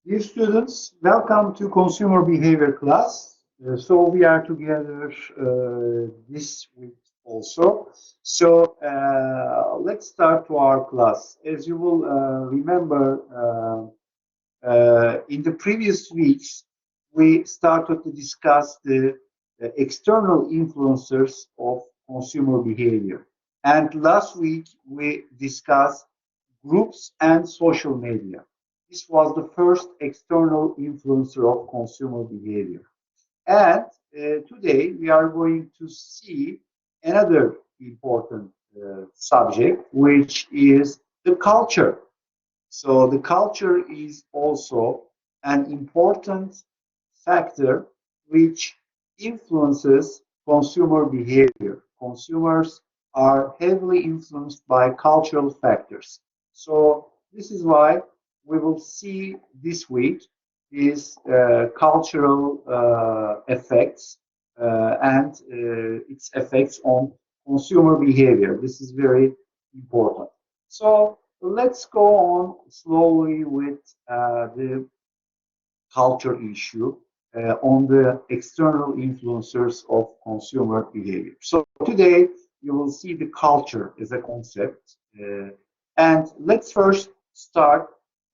Dear students, welcome to Consumer Behavior class. So we are together this week also. So let's start to our class. As you will remember, in the previous weeks, we started to discuss the external influencers of consumer behavior. And last week, we discussed groups and social media. This was the first external influencer of consumer behavior. And today, we are going to see another important subject, which is the culture. So the culture is also an important factor which influences consumer behavior. Consumers are heavily influenced by cultural factors. So this is why we will see this week these cultural effects and its effects on consumer behavior. This is very important. So let's go on slowly with the culture issue on the external influencers of consumer behavior. So today you will see the culture as a concept. And let's first start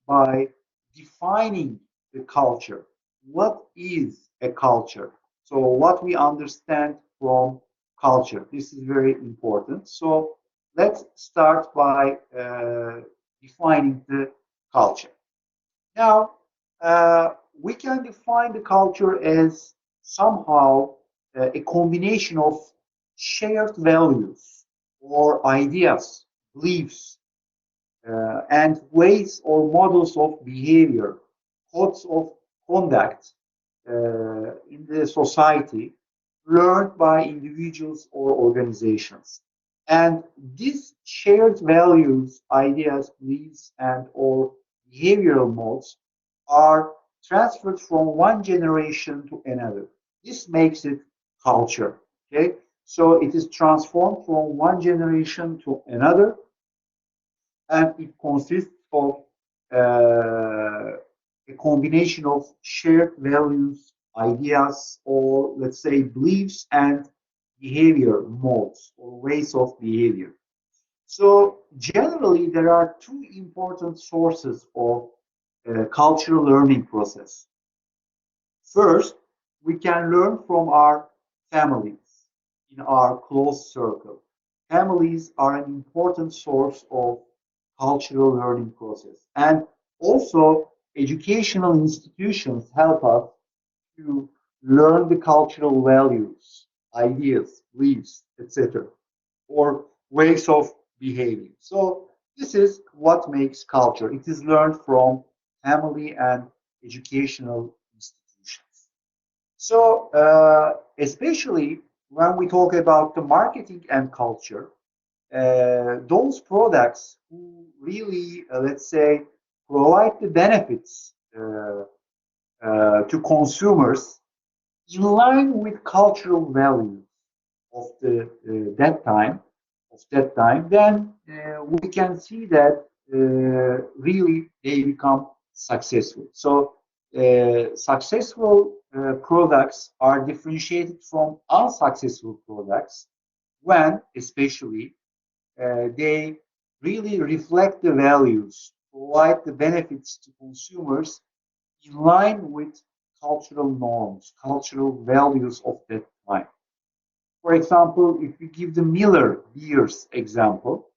by defining the culture. What is a culture? So what we understand from culture. This is very important. So let's start by defining the culture. Now, we can define the culture as somehow a combination of shared values or ideas, beliefs, and ways or models of behavior, codes of conduct in the society learned by individuals or organizations. And these shared values, ideas, beliefs, and or behavioral modes are transferred from one generation to another. This makes it culture. Okay, so it is transformed from one generation to another, and it consists of a combination of shared values, ideas, or let's say beliefs and behavior modes or ways of behavior. So generally, there are two important sources of cultural learning process. First, we can learn from our families in our close circle. Families are an important source of cultural learning process. And also, educational institutions help us to learn the cultural values, ideas, beliefs, etc., or ways of behaving. So this is what makes culture. It is learned from family and educational institutions. So especially when we talk about the marketing and culture, those products who really, let's say, provide the benefits to consumers in line with cultural values of the that time, then we can see that really they become successful. So successful products are differentiated from unsuccessful products when, especially, they really reflect the values, provide the benefits to consumers in line with cultural norms, cultural values of that time. For example, if we give the Miller beers example,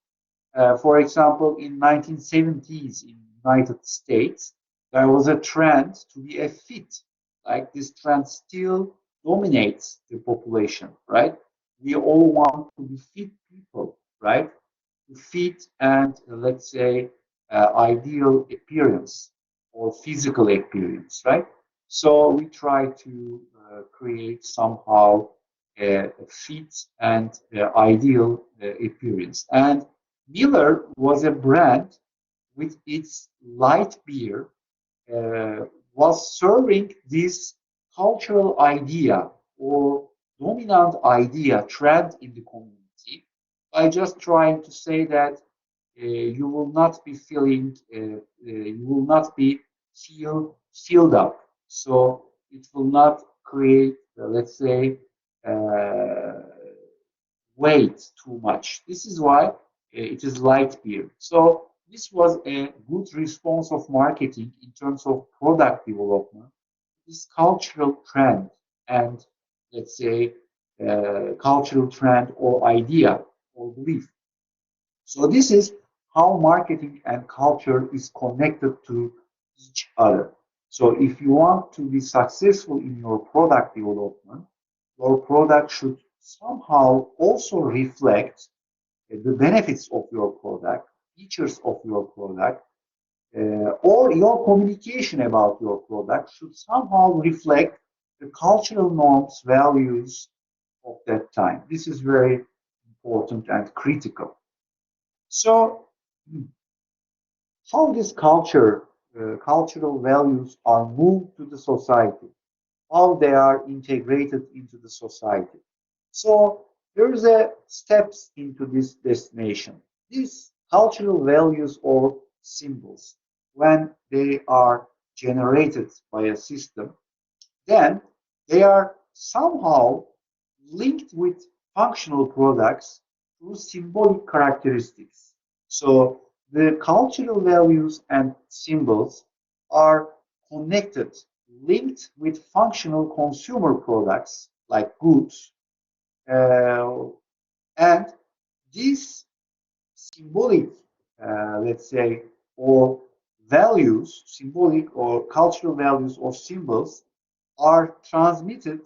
for example, in 1970s in United States, there was a trend to be a fit. Like this trend still dominates the population, right? We all want to be fit people, right? To fit and let's say ideal appearance or physical appearance, right? So we try to create somehow a fit and ideal appearance. And Miller was a brand with its light beer uh, was serving this cultural idea or dominant idea trend in the community by just trying to say that you will not be feeling, you will not be filled up. So it will not create, let's say, uh, weight too much. This is why it is light beer. So this was a good response of marketing in terms of product development. This cultural trend and let's say cultural trend or idea or belief. So this is how marketing and culture is connected to each other. So if you want to be successful in your product development, your product should somehow also reflect the benefits of your product, features of your product, or your communication about your product should somehow reflect the cultural norms, values of that time. This is very important and critical. So, how this cultural values are moved to the society, how they are integrated into the society. So there is a steps into this destination. These cultural values or symbols, when they are generated by a system, then they are somehow linked with functional products through symbolic characteristics. So the cultural values and symbols are connected, linked with functional consumer products like goods, uh, and these symbolic, let's say, or values, symbolic or cultural values or symbols are transmitted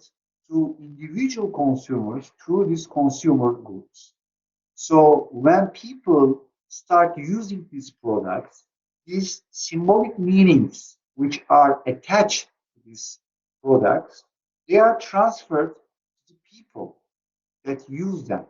to individual consumers through these consumer goods. So when people start using these products, these symbolic meanings which are attached to these products, they are transferred to the people that use them.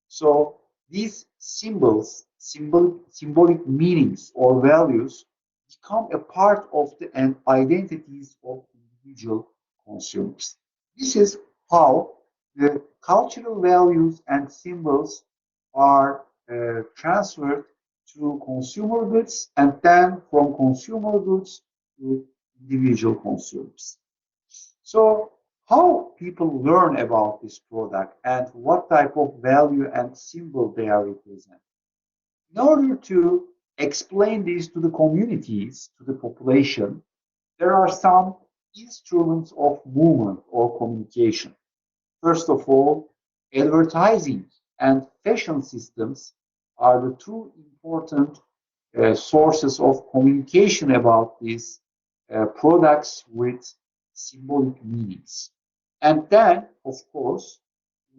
So these symbols, symbolic meanings or values become a part of the identities of individual consumers. This is how the cultural values and symbols are transferred to consumer goods and then from consumer goods to individual consumers. So how people learn about this product and what type of value and symbol they are representing. In order to explain this to the communities, to the population, there are some instruments of movement or communication. First of all, advertising and fashion systems are the two important sources of communication about these products with symbolic meanings. And then, of course,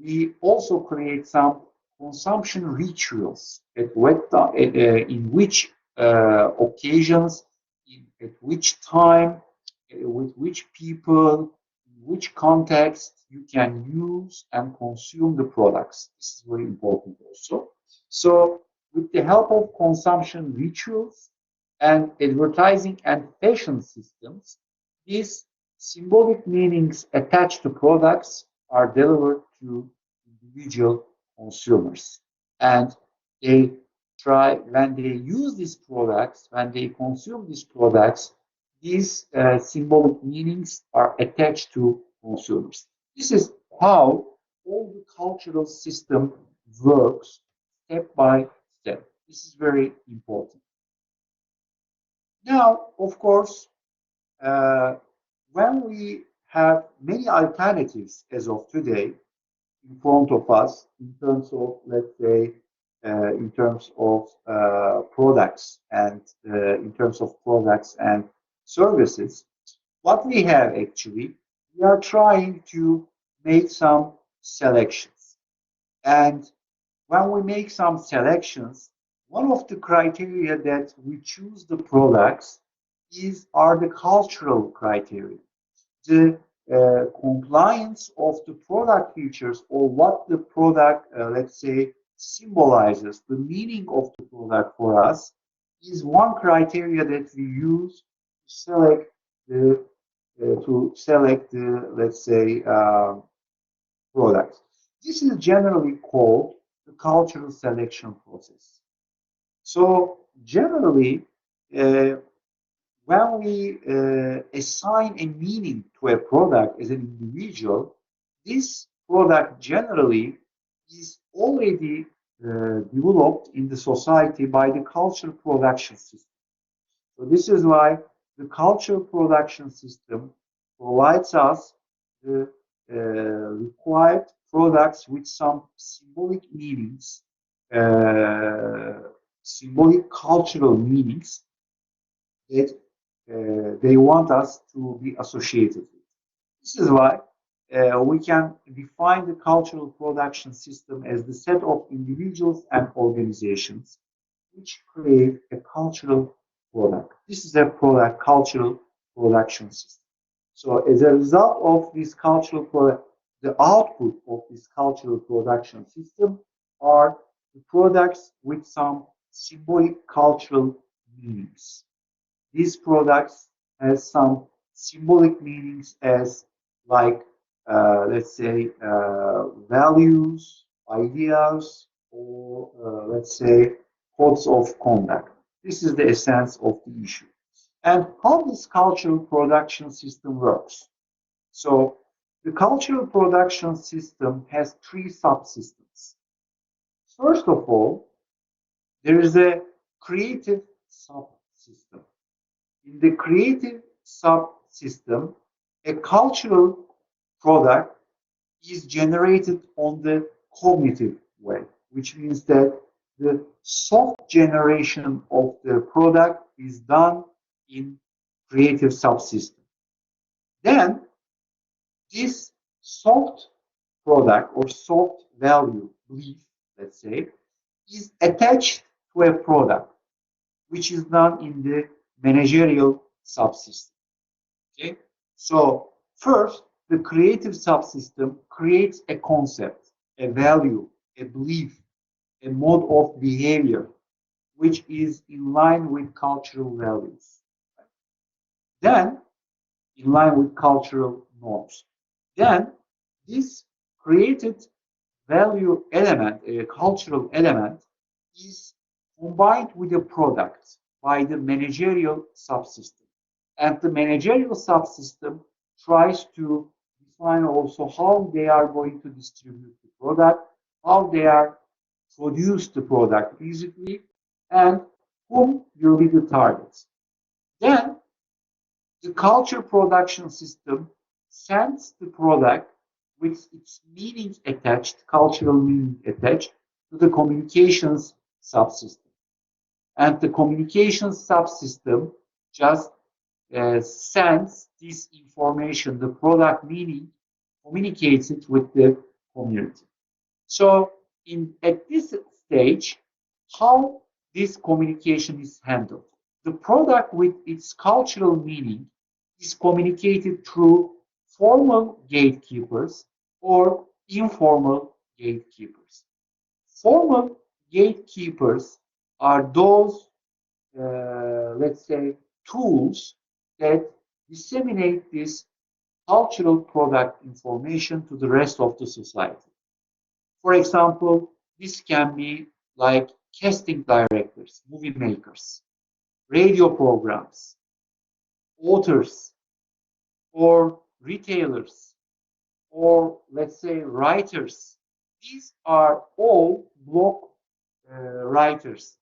we also create some consumption rituals in which occasions, at which time, with which people, in which context you can use and consume the products. This is very important also. So with the help of consumption rituals and advertising and fashion systems, these symbolic meanings attached to products are delivered to individual consumers. And they try, when they use these products, when they consume these products, these symbolic meanings are attached to consumers. This is how all the cultural system works step by step. This is very important. Now, of course, uh, when we have many alternatives as of today in front of us in terms of, let's say, in terms of products and in terms of products and services, what we have actually, we are trying to make some selections. And when we make some selections, one of the criteria that we choose the products are the cultural criteria. The compliance of the product features or what the product, let's say, symbolizes, the meaning of the product for us is one criteria that we use to select the let's say products. This is generally called the cultural selection process. So generally, uh, when we assign a meaning to a product as an individual, this product generally is already developed in the society by the cultural production system. So this is why the cultural production system provides us the required products with some symbolic meanings, symbolic cultural meanings that they want us to be associated with. This is why we can define the cultural production system as the set of individuals and organizations which create a cultural product. This is a product cultural production system. So as a result of this cultural product, the output of this cultural production system are the products with some symbolic cultural meanings. These products have some symbolic meanings as like let's say values, ideas, or let's say codes of conduct. This is the essence of the issue. And how this cultural production system works. So the cultural production system has three subsystems. First of all, there is a creative subsystem. In the creative subsystem, a cultural product is generated on the cognitive way, which means that the soft generation of the product is done in creative subsystem. Then this soft product or soft value belief, let's say, is attached to a product, which is done in the managerial subsystem. Okay, so first, the creative subsystem creates a concept, a value, a belief, a mode of behavior, which is in line with cultural values. Then, in line with cultural norms. Then, this created value element, a cultural element, is combined with a product by the managerial subsystem. And the managerial subsystem tries to define also how they are going to distribute the product, how they are produce the product physically, and whom will be the targets. Then the culture production system sends the product with its meaning attached, cultural meaning attached, to the communications subsystem. And the communications subsystem just sends this information, the product meaning, communicates it with the community. So at this stage, how this communication is handled. The product with its cultural meaning is communicated through formal gatekeepers or informal gatekeepers. Formal gatekeepers are those, let's say, tools that disseminate this cultural product information to the rest of the society. For example, this can be like casting directors, movie makers, radio programs, authors, or retailers, or let's say writers. These are all blog writers.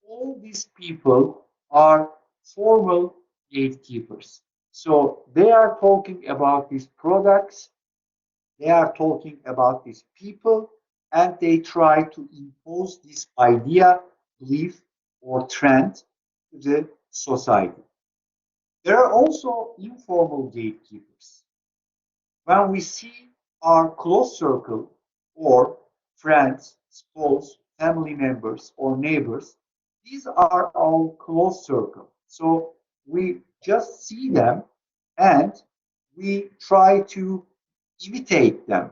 All these people are formal gatekeepers. So they are talking about these products, they are talking about these people, and they try to impose this idea, belief, or trend to the society. There are also informal gatekeepers. When we see our close circle or friends, spouse, family members, or neighbors, these are our close circle. So we just see them and we try to imitate them.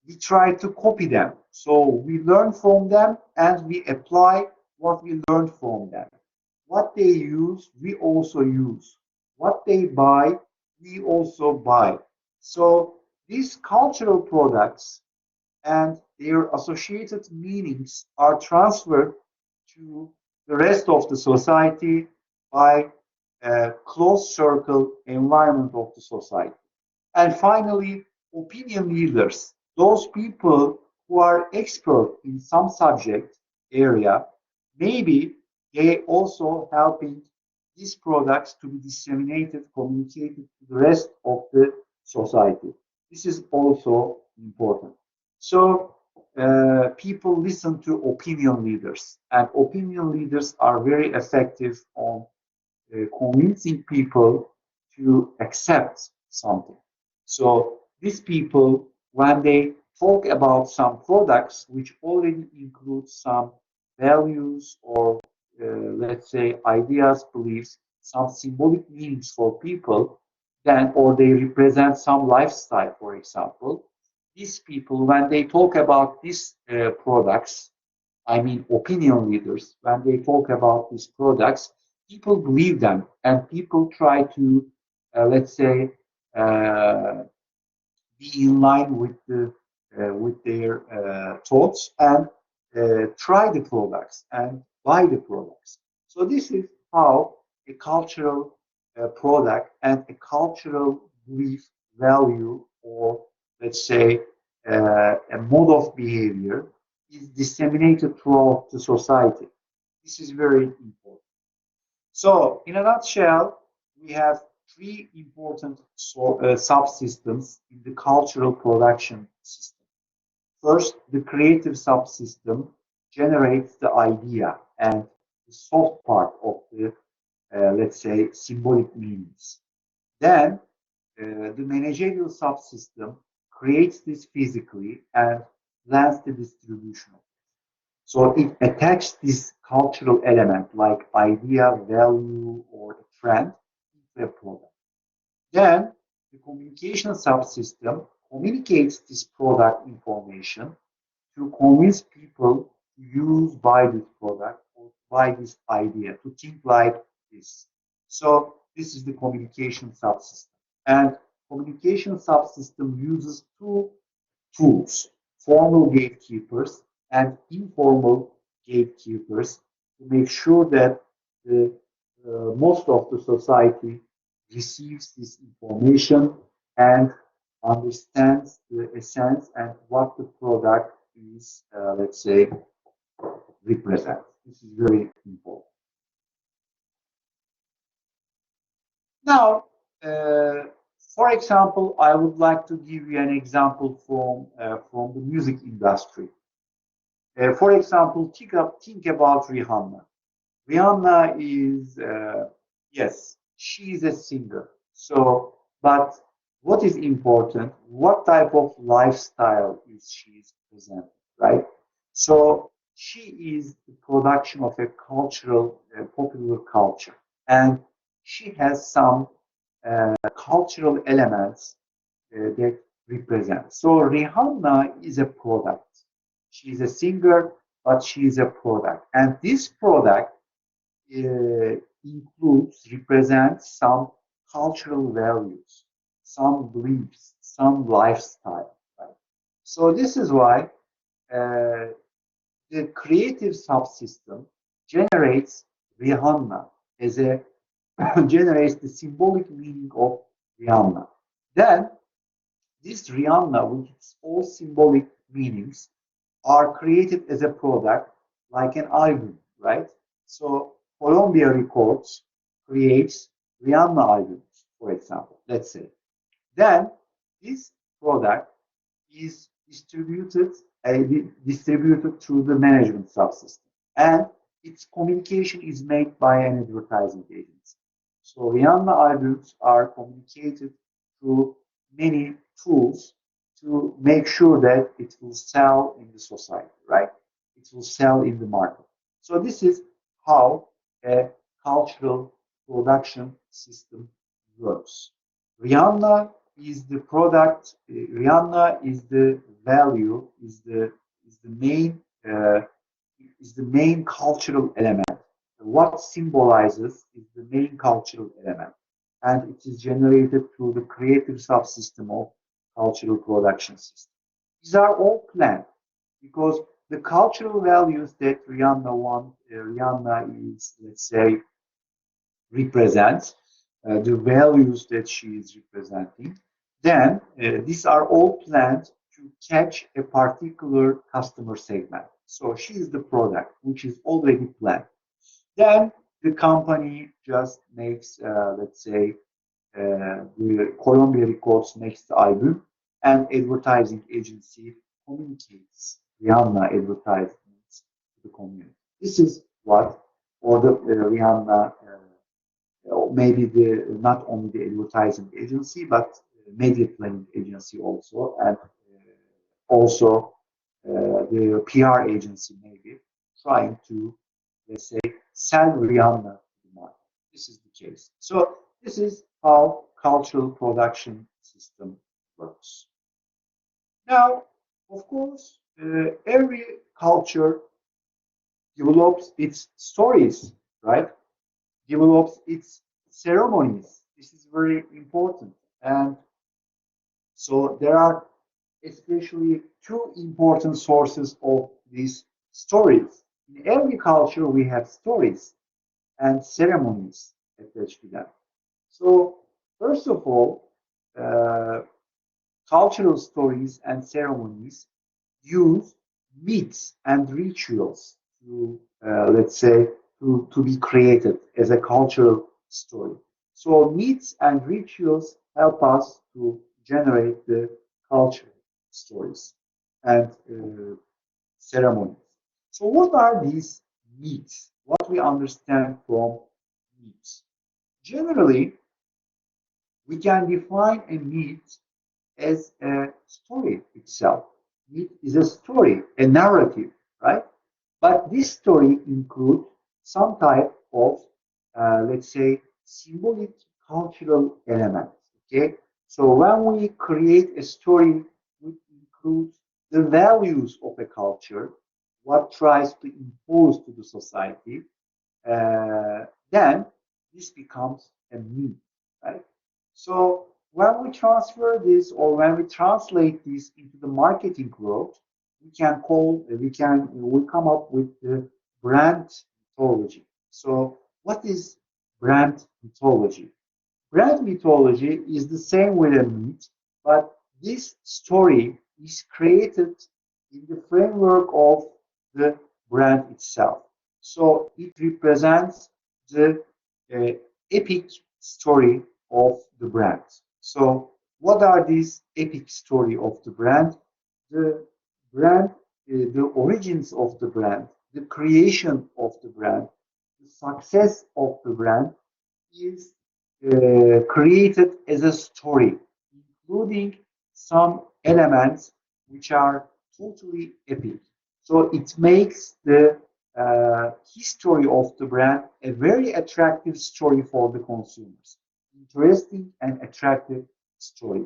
We try to copy them. So we learn from them and we apply what we learned from them. What they use, we also use. What they buy, we also buy. So these cultural products and their associated meanings are transferred to the rest of the society by closed circle environment of the society. And finally, opinion leaders, those people who are expert in some subject area, maybe they also helping these products to be disseminated, communicated to the rest of the society. This is also important. So people listen to opinion leaders, and opinion leaders are very effective on convincing people to accept something. So these people, when they talk about some products which already include some values or let's say ideas, beliefs, some symbolic meanings for people, then or they represent some lifestyle, for example, these people, when they talk about these products, I mean opinion leaders, when they talk about these products, people believe them and people try to, let's say, uh, be in line with their thoughts and try the products and buy the products. So this is how a cultural product and a cultural belief, value, or let's say a mode of behavior is disseminated throughout the society. This is very important. So, in a nutshell, we have three important subsystems in the cultural production system. First, the creative subsystem generates the idea and the soft part of the, let's say, symbolic meanings. Then, the managerial subsystem creates this physically and plans the distribution. So it attached this cultural element like idea, value, or a trend into a product. Then the communication subsystem communicates this product information to convince people to use, buy this product or buy this idea, to think like this. So this is the communication subsystem. And communication subsystem uses two tools, formal gatekeepers and informal gatekeepers, to make sure that the most of the society receives this information and understands the essence and what the product is, let's say, represent. This is very important. Now, for example, I would like to give you an example from the music industry. For example, think about Rihanna. Rihanna is, yes, she is a singer. So, but what is important? What type of lifestyle is she presenting, right? So, she is the production of a cultural, popular culture, and she has some cultural elements that represent. So, Rihanna is a product. She is a singer, but she is a product, and this product includes, represents some cultural values, some beliefs, some lifestyle. Right? So this is why uh, the creative subsystem generates Rihanna as a generates the symbolic meaning of Rihanna. Then this Rihanna, with its all symbolic meanings, are created as a product like an album, right? So Columbia Records creates Rihanna albums, for example, let's say. Then this product is distributed through the management subsystem, and its communication is made by an advertising agency. So Rihanna albums are communicated through many tools to make sure that it will sell in the society, right? It will sell in the market. So this is how a cultural production system works. Rihanna is the product. Rihanna is the value. Is the main is the main cultural element. What symbolizes is the main cultural element, and it is generated through the creative subsystem of cultural production system. These are all planned because the cultural values that Rihanna want, Rihanna is, let's say, represents, the values that she is representing, then these are all planned to catch a particular customer segment. So she is the product, which is already planned. Then the company just makes, let's say, the Columbia Records next album, and advertising agency communicates Rihanna advertisements to the community. This is what, or the Rihanna, maybe the not only the advertising agency, but media planning agency also, and also the PR agency maybe trying to, let's say, sell Rihanna to the market. This is the case. So this is how cultural production system works. Now, of course, every culture develops its stories, right? Develops its ceremonies. This is very important. And so there are especially two important sources of these stories. In every culture, we have stories and ceremonies attached to them. So, first of all, uh, cultural stories and ceremonies use myths and rituals to, let's say, to be created as a cultural story. So myths and rituals help us to generate the cultural stories and ceremonies. So what are these myths? What we understand from myths? Generally, we can define a myth as a story itself. Myth is a story, a narrative, right? But this story includes some type of, let's say, symbolic cultural elements. Okay, so when we create a story which includes the values of a culture, what tries to impose to the society, then this becomes a myth, right? So when we transfer this or when we translate this into the marketing world, we come up with the brand mythology. So what is brand mythology? Brand mythology is the same with a myth, but this story is created in the framework of the brand itself. So it represents the uh, epic story of the brand. So what are these epic story of the brand? The brand, the origins of the brand, the creation of the brand, the success of the brand is created as a story, including some elements which are totally epic. So it makes the history of the brand a very attractive story for the consumers. Interesting and attractive story.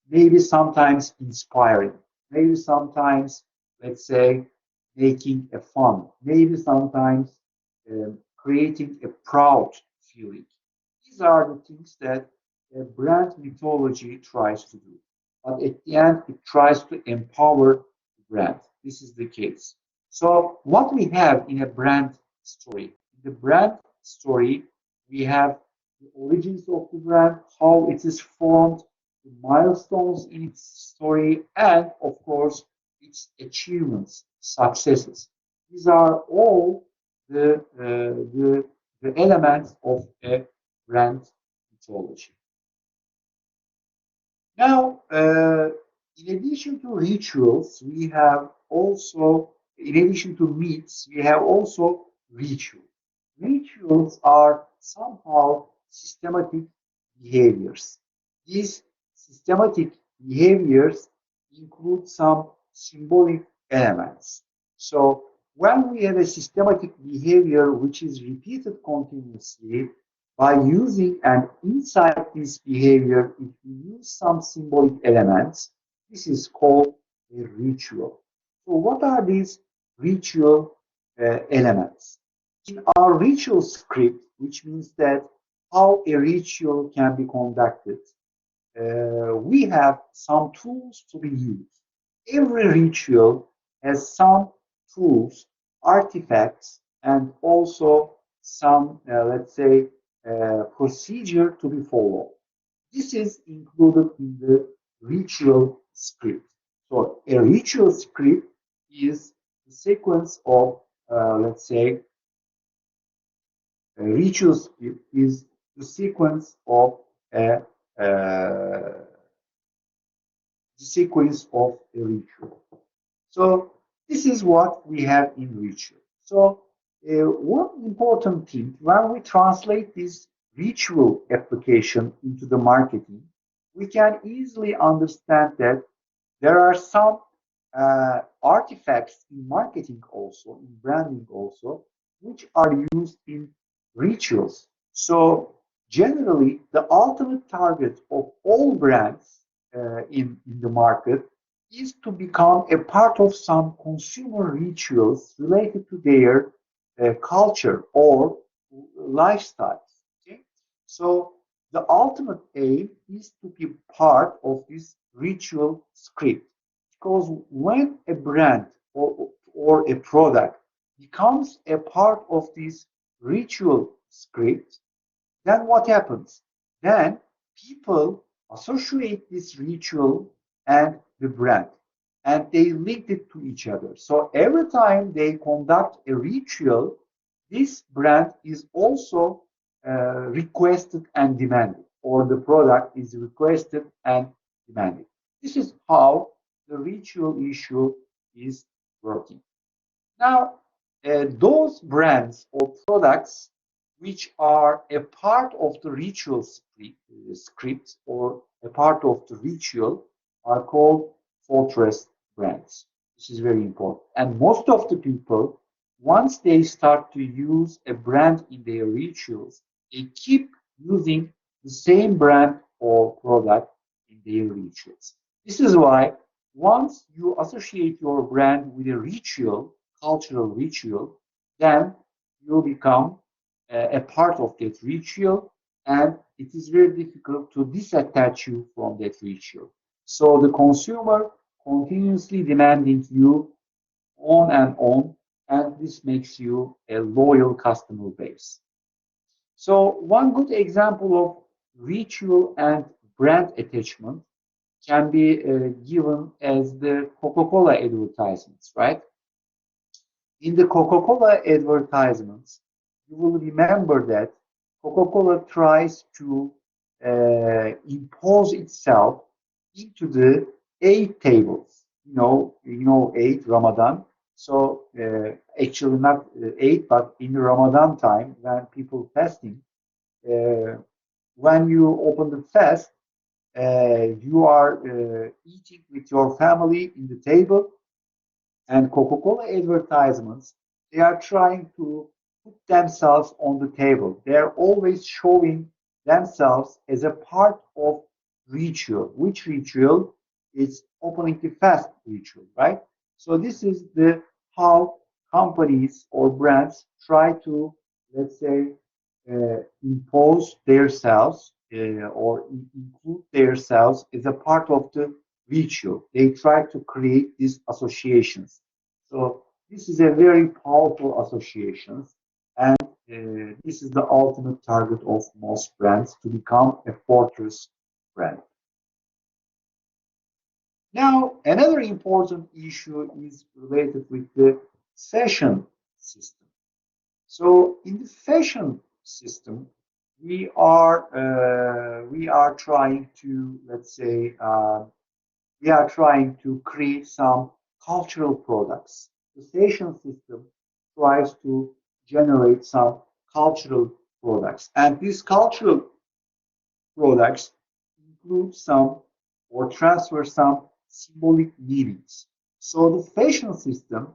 Maybe sometimes inspiring. Maybe sometimes, let's say, making a fun. Maybe sometimes creating a proud feeling. These are the things that a brand mythology tries to do. But at the end, it tries to empower the brand. This is the case. So, what we have in a brand story? In the brand story, we have the origins of the brand, how it is formed, the milestones in its story, and of course, its achievements, successes. These are all the elements of a brand mythology. Now, in addition to rituals, we have also, in addition to myths, we have also rituals. Rituals are somehow systematic behaviors. These systematic behaviors include some symbolic elements. So, when we have a systematic behavior which is repeated continuously, by using and inside this behavior, if we use some symbolic elements, this is called a ritual. So what are these ritual elements? In our ritual script, which means that how a ritual can be conducted, we have some tools to be used. Every ritual has some tools, artifacts, and also some, let's say, procedure to be followed. This is included in the ritual script. So a ritual script is the sequence of, let's say, a ritual script is the sequence of a ritual. So this is what we have in ritual. So one important thing when we translate this ritual application into the marketing, we can easily understand that there are some artifacts in marketing also, in branding also, which are used in rituals. So generally, the ultimate target of all brands in the market is to become a part of some consumer rituals related to their culture or lifestyles. Okay? So the ultimate aim is to be part of this ritual script. Because when a brand or a product becomes a part of this ritual script, then what happens? Then people associate this ritual and the brand, and they link it to each other. So every time they conduct a ritual, this brand is also requested and demanded, or the product is requested and demanded. This is how the ritual issue is working. Now, those brands or products which are a part of the ritual script or a part of the ritual are called fortress brands. This is very important. And most of the people, once they start to use a brand in their rituals, they keep using the same brand or product in their rituals. This is why once you associate your brand with a ritual, cultural ritual, then you become a part of that ritual, and it is very difficult to disattach you from that ritual. So the consumer continuously demanding you on, and this makes you a loyal customer base. So one good example of ritual and brand attachment can be given as the Coca-Cola advertisements, right? In the Coca-Cola advertisements, you will remember that Coca-Cola tries to impose itself into the eight tables. Eight Ramadan. So actually not eight, but in the Ramadan time when people fasting, uh, when you open the fast, you are eating with your family in the table, and Coca-Cola advertisements, they are trying to put themselves on the table. They're always showing themselves as a part of ritual. Which ritual? Is opening the fast ritual, right? So this is the how companies or brands try to, let's say, impose themselves or include themselves as a part of the ritual. They try to create these associations. So this is a very powerful associations, and this is the ultimate target of most brands to become a fortress brand. Now, another important issue is related with the fashion system. So in the fashion system, we are trying to, let's say, we are trying to create some cultural products. The fashion system tries to generate some cultural products, and these cultural products include some or transfer some symbolic meanings. So the fashion system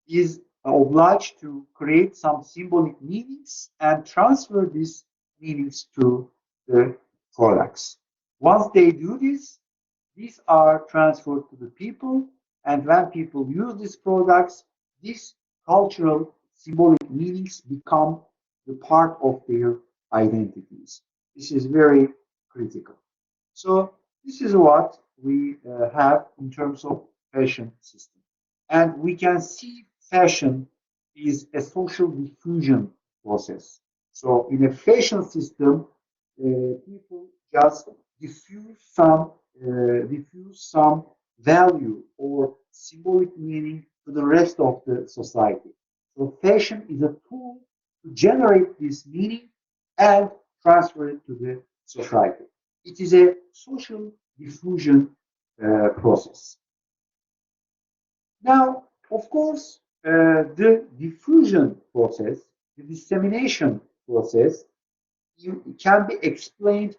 is obliged to create some symbolic meanings and transfer these meanings to the products. Once they do this, these are transferred to the people, and when people use these products, these cultural symbolic meanings become the part of their identities. This is very critical. So this is what we have in terms of fashion system. And we can see fashion is a social diffusion process. So in a fashion system, people just diffuse some value or symbolic meaning to the rest of the society. So fashion is a tool to generate this meaning and transfer it to the society. It is a social diffusion process. Now, of course, the diffusion process, the dissemination process, can be explained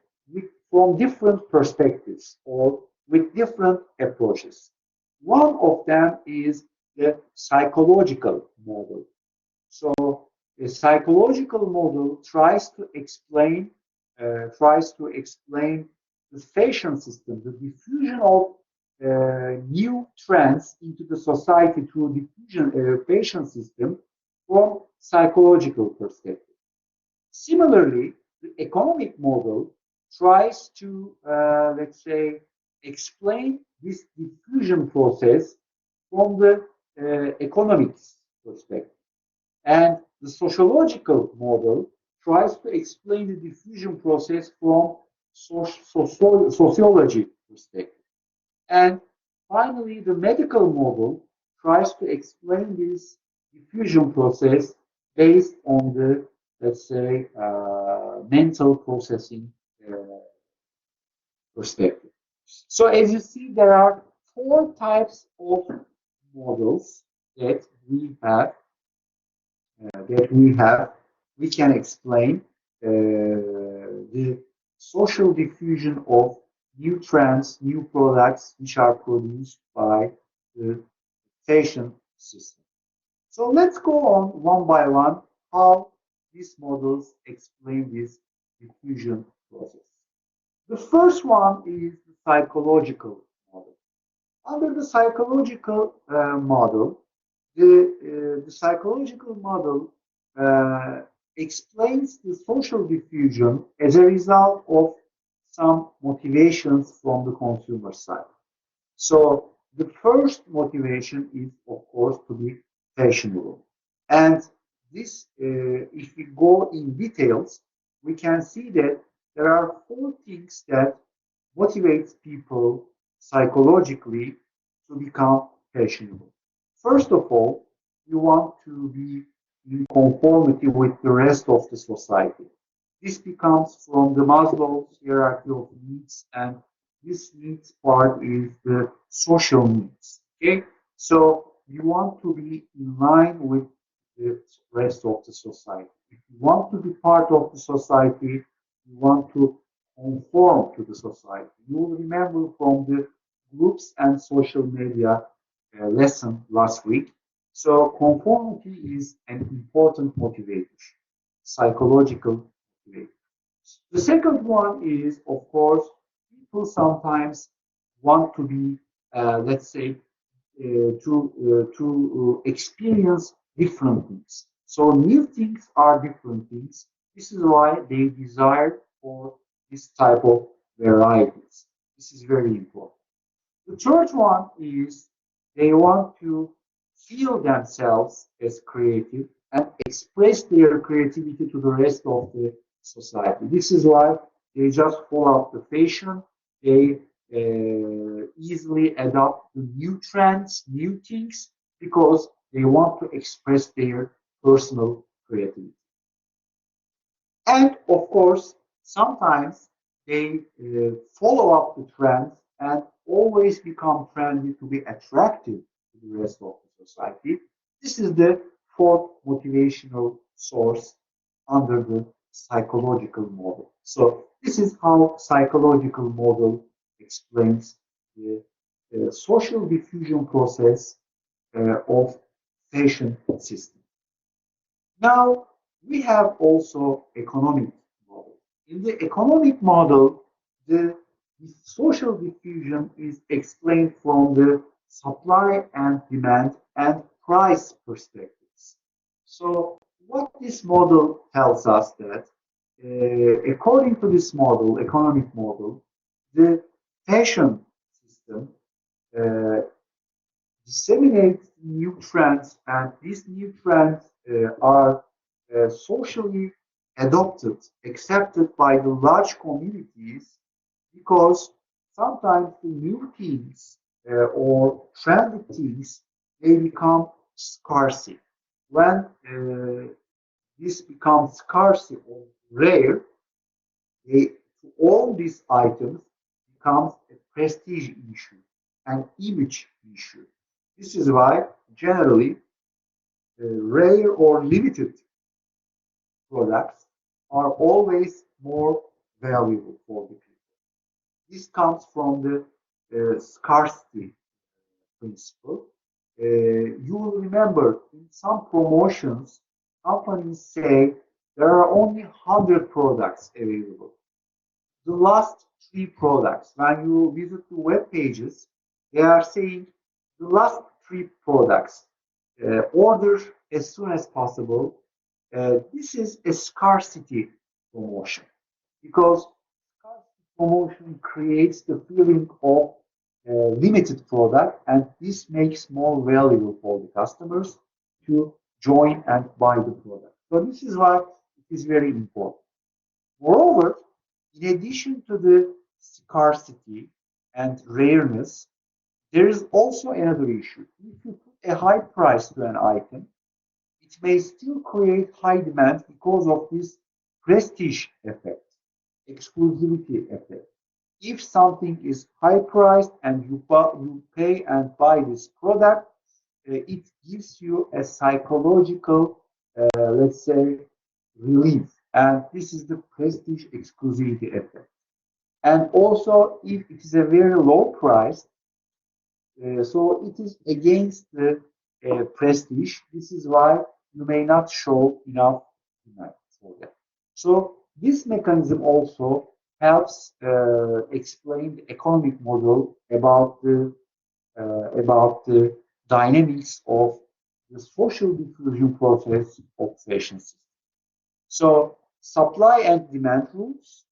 from different perspectives or with different approaches. One of them is the psychological model. So, a psychological model tries to explain the fashion system, the diffusion of new trends into the society through diffusion fashion system from psychological perspective. Similarly, the economic model tries to, let's say, explain this diffusion process from the economics perspective. And the sociological model tries to explain the diffusion process from sociology perspective. And finally, the medical model tries to explain this diffusion process based on the, let's say, mental processing perspective. So as you see, there are four types of models that we have we can explain the social diffusion of new trends, new products which are produced by the fashion system. So let's go on one by one how these models explain this diffusion process. The first one is the psychological model. Under the psychological model, the psychological model uh, explains the social diffusion as a result of some motivations from the consumer side. So the first motivation is, of course, to be fashionable. And this, if we go in details, we can see that there are four things that motivate people psychologically to become fashionable. First of all, you want to be in conformity with the rest of the society. This becomes from the Maslow's hierarchy of needs, and this needs part is the social needs. Okay, so you want to be in line with the rest of the society. If you want to be part of the society, you want to conform to the society. You will remember from the groups and social media lesson last week. So conformity is an important motivator, psychological motivator. The second one is, of course, people sometimes want to be, let's say, to experience different things. So new things are different things. This is why they desire for this type of varieties. This is very important. The third one is they want to feel themselves as creative and express their creativity to the rest of the society. This is why they just follow the fashion. They easily adopt the new trends, new things, because they want to express their personal creativity. And of course, sometimes they follow up the trends and always become trendy to be attractive to the rest of the society. This is the fourth motivational source under the psychological model. So this is how psychological model explains the social diffusion process of fashion system. Now, we have also economic model. In the economic model, the social diffusion is explained from the supply and demand and price perspectives. So, what this model tells us that, according to this model, economic model, the fashion system uh, disseminate new trends, and these new trends are socially adopted, accepted by the large communities because sometimes the new things or trendy things they become scarce. When this becomes scarce or rare, they, to own these items becomes a prestige issue, an image issue. This is why generally rare or limited products are always more valuable for the people. This comes from the scarcity principle. You will remember in some promotions, companies say there are only 100 products available. The last three products, when you visit the web pages, they are saying the last three products, order as soon as possible. This is a scarcity promotion because scarcity promotion creates the feeling of limited product, and this makes more valuable for the customers to join and buy the product. So this is why it is very important. Moreover, in addition to the scarcity and rareness, there is also another issue. If you put a high price to an item, it may still create high demand because of this prestige effect, exclusivity effect. If something is high priced and you pay and buy this product, it gives you a psychological, let's say, relief. And this is the prestige exclusivity effect. And also, if it is a very low price, so it is against the prestige. This is why you may not show enough demand for that. So this mechanism also helps explain the economic model about the dynamics of the social diffusion process of fashion system. So supply and demand rules,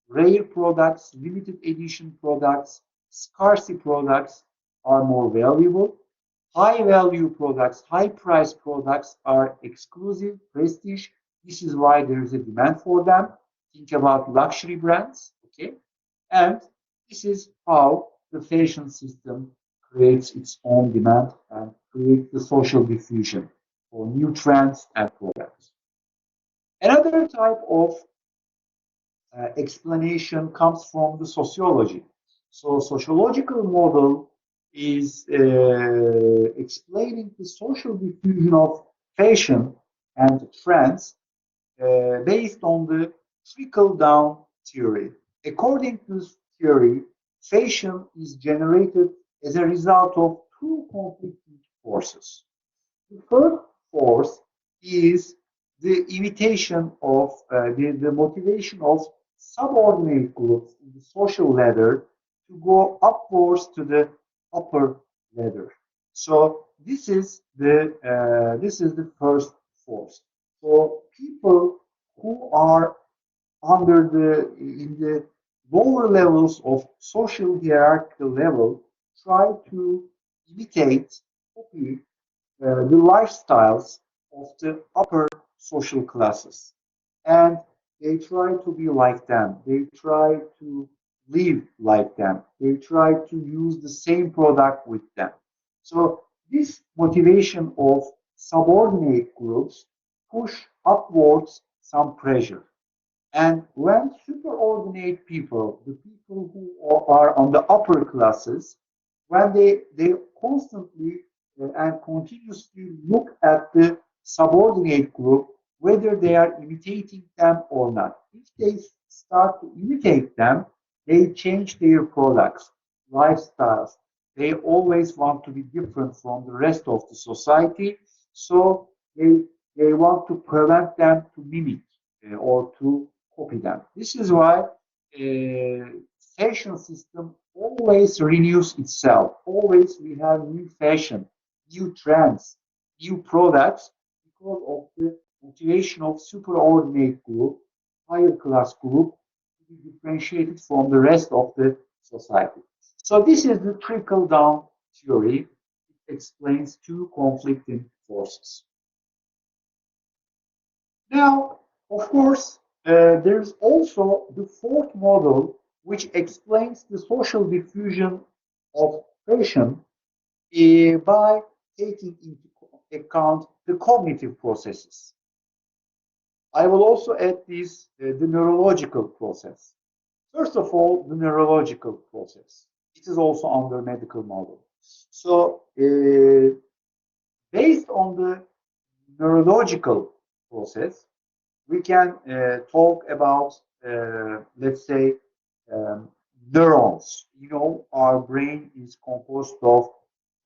rare products, limited edition products, scarcity products are more valuable. High value products, high price products are exclusive, prestige. This is why there is a demand for them. Think about luxury brands, okay? And this is how the fashion system creates its own demand and creates the social diffusion for new trends and products. Another type of explanation comes from the sociology. So sociological model is explaining the social diffusion of fashion and trends based on the trickle-down theory. According to this theory, fashion is generated as a result of two conflicting forces. The first force is the imitation of the motivation of subordinate groups in the social ladder to go upwards to the upper ladder. So this is the first force. So people who are under in the lower levels of social hierarchical level try to imitate, copy the lifestyles of the upper social classes. And they try to be like them. They try to live like them. They try to use the same product with them. So this motivation of subordinate groups push upwards some pressure. And when superordinate people, the people who are on the upper classes, when they constantly and continuously look at the subordinate group, whether they are imitating them or not. If they start to imitate them, they change their products, lifestyles. They always want to be different from the rest of the society, so they want to prevent them to mimic or to copy them. This is why fashion system always renews itself. Always we have new fashion, new trends, new products because of the motivation of superordinate group, higher class group to be differentiated from the rest of the society. So this is the trickle down theory. It explains two conflicting forces. Now, Of course, there's also the fourth model, which explains the social diffusion of fashion by taking into account the cognitive processes. I will also add this, the neurological process. First of all, the neurological process. It is also under medical model. So, based on the neurological process, we can talk about, let's say, um, neurons. You know, our brain is composed of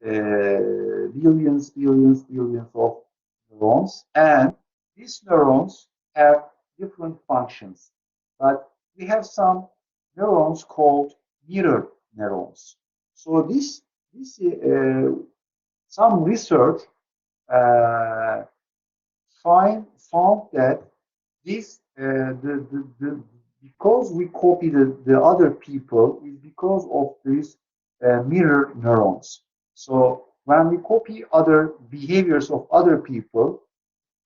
billions of neurons, and these neurons have different functions. But we have some neurons called mirror neurons. So some research uh, found that this because we copy the other people is because of these mirror neurons. So when we copy other behaviors of other people,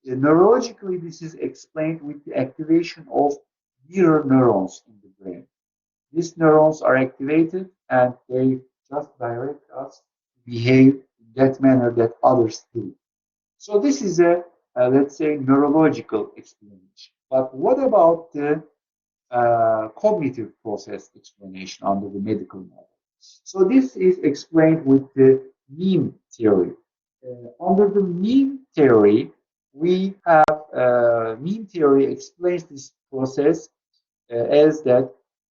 neurologically this is explained with the activation of mirror neurons in the brain. These neurons are activated and they just direct us to behave in that manner that others do. So this is let's say, neurological explanation. But what about the cognitive process explanation under the medical model? So this is explained with the meme theory. Under the meme theory, we have meme theory explains this process as that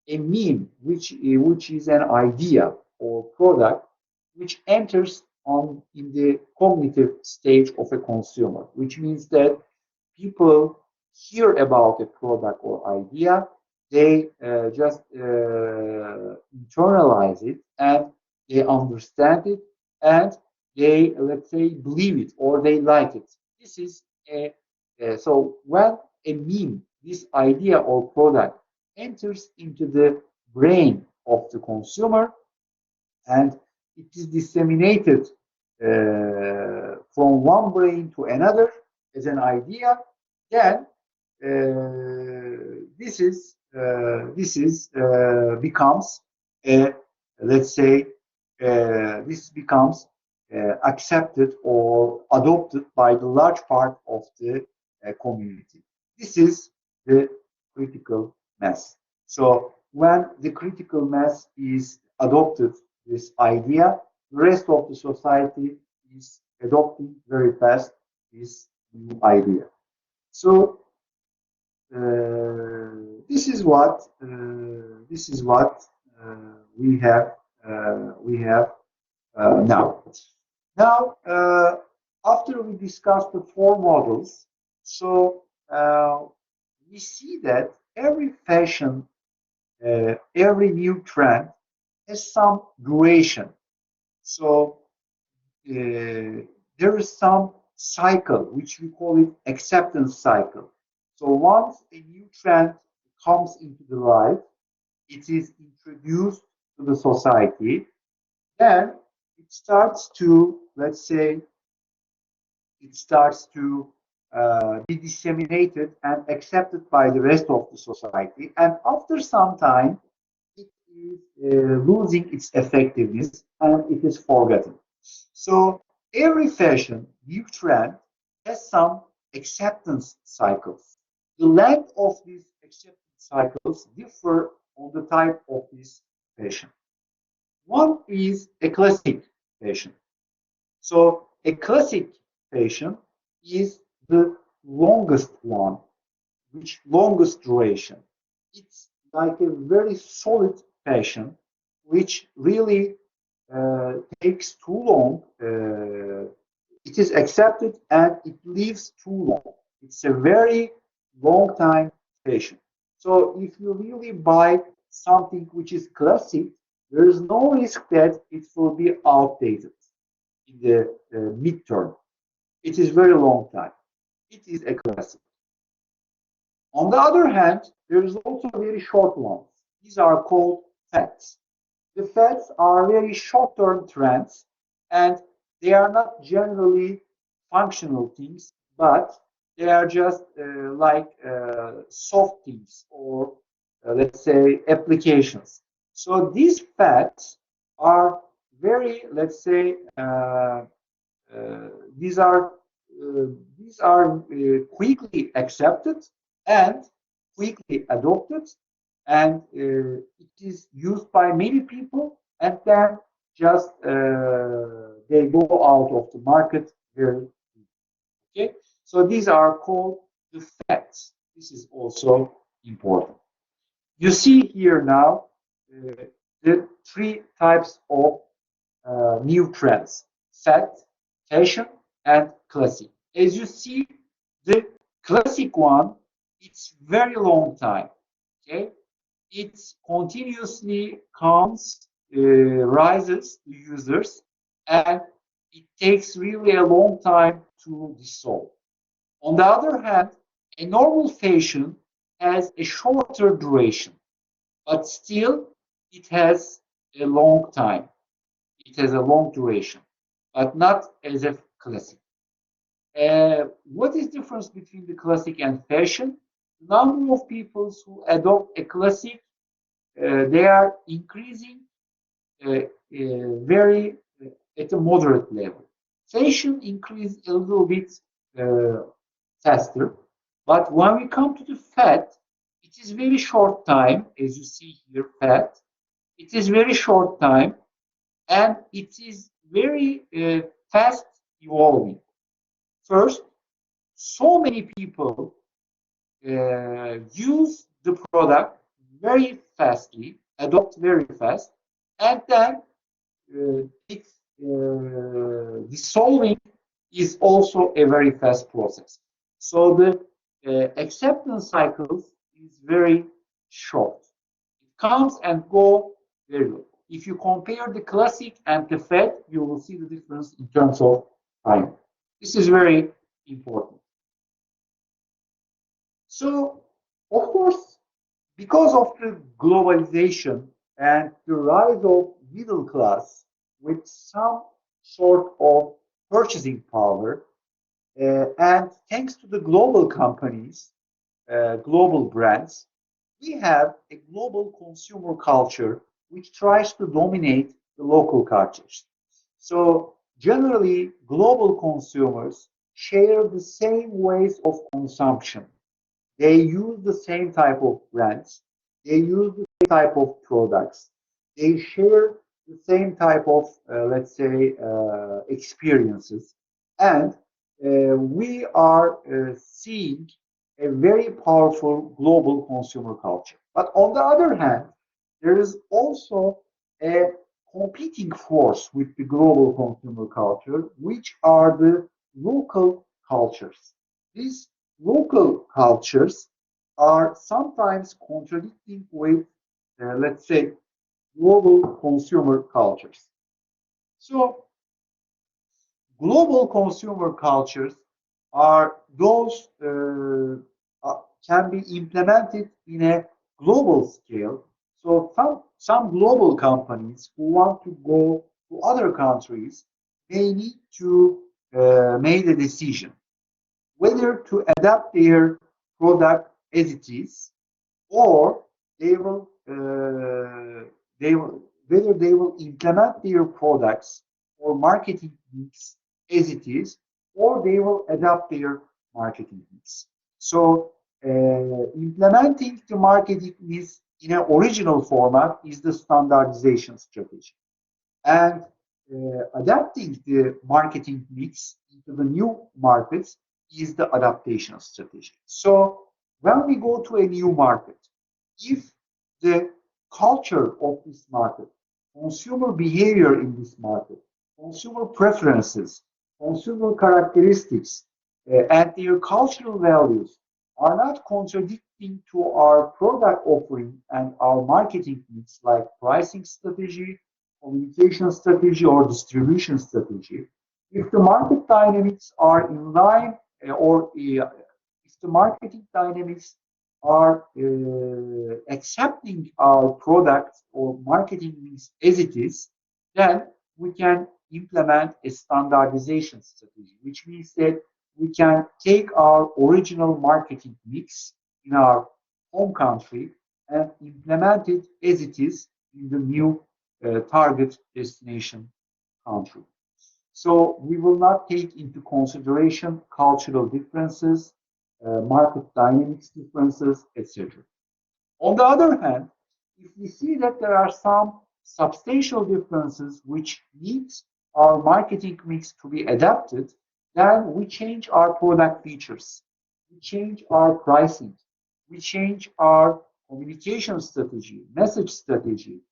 a meme, which is an idea or product, which enters on in the cognitive stage of a consumer, which means that people hear about a product or idea, they just internalize it and they understand it and they, let's say, believe it or they like it. This is so when a meme, this idea or product enters into the brain of the consumer and it is disseminated from one brain to another as an idea, then becomes a, let's say, this becomes accepted or adopted by the large part of the community. This is the critical mass. So when the critical mass is adopted this idea, the rest of the society is adopting very fast this new idea. So this is what we have now. Now, after we discuss the four models, so we see that every fashion, every new trend has some duration. So there is some cycle, which we call it acceptance cycle. So once a new trend comes into the life, it is introduced to the society, then it starts to, let's say, it starts to be disseminated and accepted by the rest of the society. And after some time, it is losing its effectiveness and it is forgotten. So every fashion, new trend, has some acceptance cycles. The length of these acceptance cycles differ on the type of this fashion. One is a classic fashion. So a classic fashion is the longest one, which longest duration. It's like a very solid fashion, which really takes too long. It is accepted and it lives too long. It's a very long time fashion. So if you really buy something which is classic, there is no risk that it will be outdated in the midterm. It is very long time. It is a classic. On the other hand, there is also very short ones. These are called fads. The fads are very short-term trends, and they are not generally functional things, but They are just like soft things or let's say applications. So these fats are very, let's say, uh, these are uh, these are quickly accepted and quickly adopted, and it is used by many people, and then just they go out of the market very quickly. Okay, so these are called the fats. This is also important. You see here now uh, the three types of new trends: fat, fashion, and classic. As you see, the classic one, it's very long time. Okay, it continuously comes, rises to users, and it takes really a long time to dissolve. On the other hand, a normal fashion has a shorter duration, but still it has a long time. It has a long duration, but not as a classic. What is the difference between the classic and fashion? The number of people who adopt a classic, they are increasing very at a moderate level. Fashion increase a little bit uh, faster, but when we come to the fat, it is very short time, as you see here, fat. It is very short time, and it is very fast evolving. First, so many people use the product very fastly, adopt very fast, and then its dissolving is also a very fast process. So the acceptance cycles is very short. It comes and go very low. If you compare the classic and the fat, you will see the difference in terms of time. This is very important. So, of course, because of the globalization and the rise of middle class with some sort of purchasing power, and thanks to the global companies, global brands, we have a global consumer culture which tries to dominate the local cultures. So generally, global consumers share the same ways of consumption. They use the same type of brands. They use the same type of products. They share the same type of, let's say, experiences. And we are seeing a very powerful global consumer culture. But on the other hand, there is also a competing force with the global consumer culture, which are the local cultures. These local cultures are sometimes contradicting with, let's say, global consumer cultures. So, global consumer cultures are those can be implemented in a global scale. So, some global companies who want to go to other countries, they need to make a decision whether to adapt their product as it is, or they will whether they will implement their products or marketing mix as it is, or they will adapt their marketing mix. So implementing the marketing mix in an original format is the standardization strategy, and adapting the marketing mix into the new markets is the adaptation strategy. So when we go to a new market, if the culture of this market, consumer behavior in this market, consumer preferences, consumer characteristics, and their cultural values are not contradicting to our product offering and our marketing mix, like pricing strategy, communication strategy, or distribution strategy, if the market dynamics are in line, or if the marketing dynamics are accepting our product or marketing mix as it is, then we can implement a standardization strategy, which means that we can take our original marketing mix in our home country and implement it as it is in the new target destination country. So we will not take into consideration cultural differences, market dynamics differences, etc. On the other hand, if we see that there are some substantial differences which need our marketing mix to be adapted, then we change our product features, we change our pricing, we change our communication strategy, message strategy,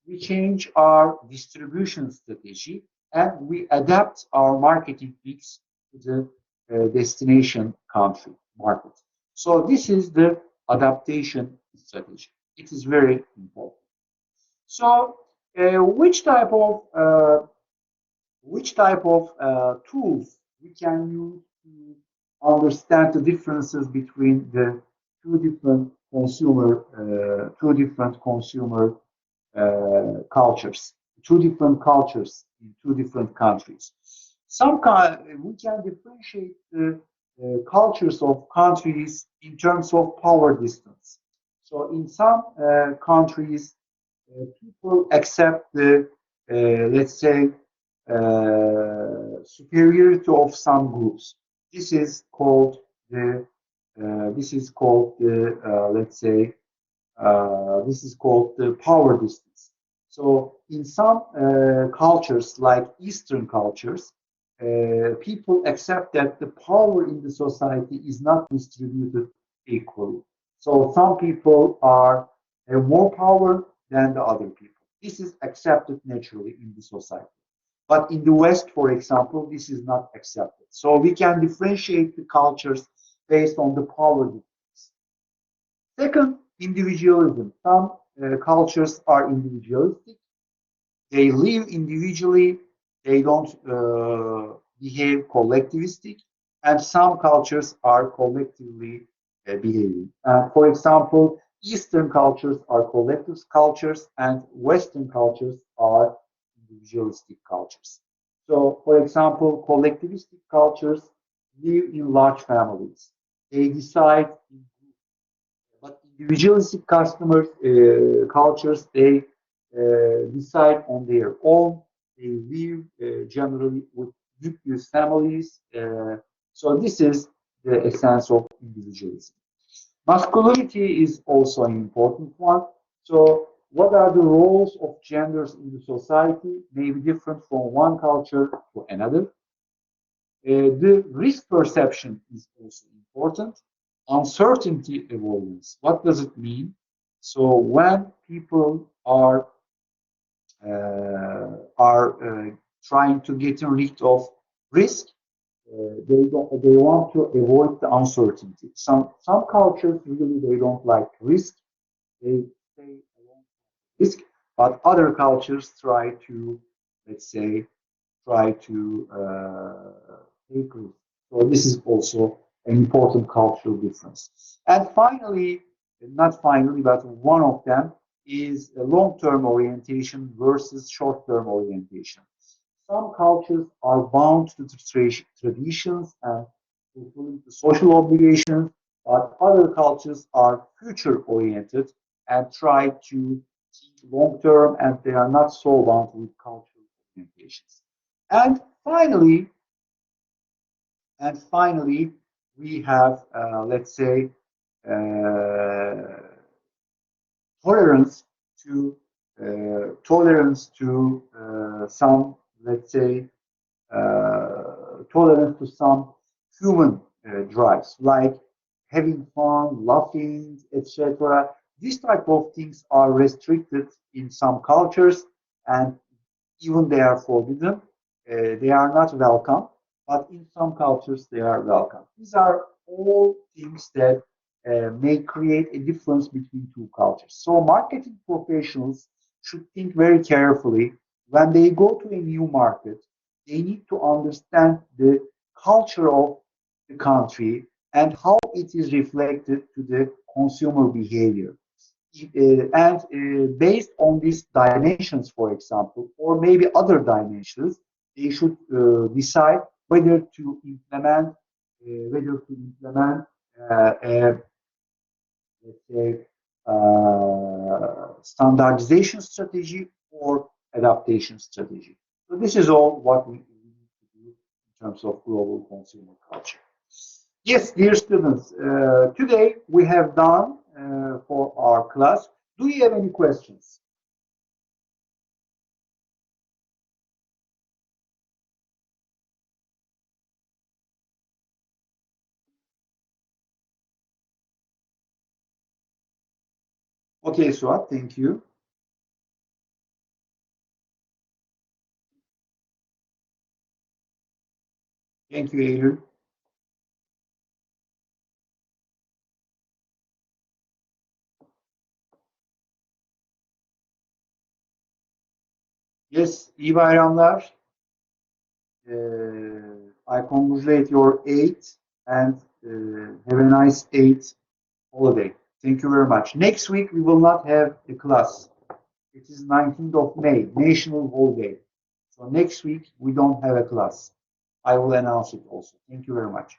we change our distribution strategy, and we adapt our marketing mix to the destination country market. So this is the adaptation strategy. It is very important. So which type of tools we can use to understand the differences between the two different consumer cultures, two different cultures in two different countries. We can differentiate the cultures of countries in terms of power distance. So in some countries, people accept the, let's say, superiority of some groups. This is called the, let's say, this is called the power distance. So in some cultures, like Eastern cultures, people accept that the power in the society is not distributed equally. So some people have more power than the other people. This is accepted naturally in the society. But in the West, for example, this is not accepted. So we can differentiate the cultures based on the power difference. Second, individualism. Some cultures are individualistic. They live individually. They don't behave collectivistic. And some cultures are collectively behaving. For example, Eastern cultures are collective cultures and Western cultures are individualistic cultures. So, for example, collectivistic cultures live in large families. They decide in groups. But individualistic cultures, they decide on their own. They live generally with nucleus families. So this is the essence of individualism. Masculinity is also an important one. So what are the roles of genders in the society may be different from one culture to another. The risk perception is also important. Uncertainty avoidance. What does it mean? So when people are trying to get rid of risk, they want to avoid the uncertainty. Some cultures really they don't like risk. They stay along with risk, but other cultures try to, let's say, take risk. So this is also an important cultural difference. And finally, not finally, but one of them is a long-term orientation versus short-term orientation. Some cultures are bound to the traditions and fulfilling the social obligations, but other cultures are future-oriented and try to think long-term, and they are not so bound with cultural orientations. And finally, we have, let's say, tolerance to some, let's say, tolerance to some human drives, like having fun, laughing, etc. These type of things are restricted in some cultures, and even they are forbidden. They are not welcome, but in some cultures they are welcome. These are all things that may create a difference between two cultures. So marketing professionals should think very carefully when they go to a new market. They need to understand the culture of the country and how it is reflected to the consumer behavior. And based on these dimensions, for example, or maybe other dimensions, they should decide whether to implement whether to implement a, let's say, standardization strategy or adaptation strategy. So this is all what we need to do in terms of global consumer culture. Yes, dear students, today we have done for our class. Do you have any questions? Okay, Suat, thank you. Thank you, Eylül. Yes, iyi bayramlar. I congratulate your 8th and have a nice 8th holiday. Thank you very much. Next week we will not have a class. It is 19th of May, national holiday. So next week we don't have a class. I will announce it also. Thank you very much.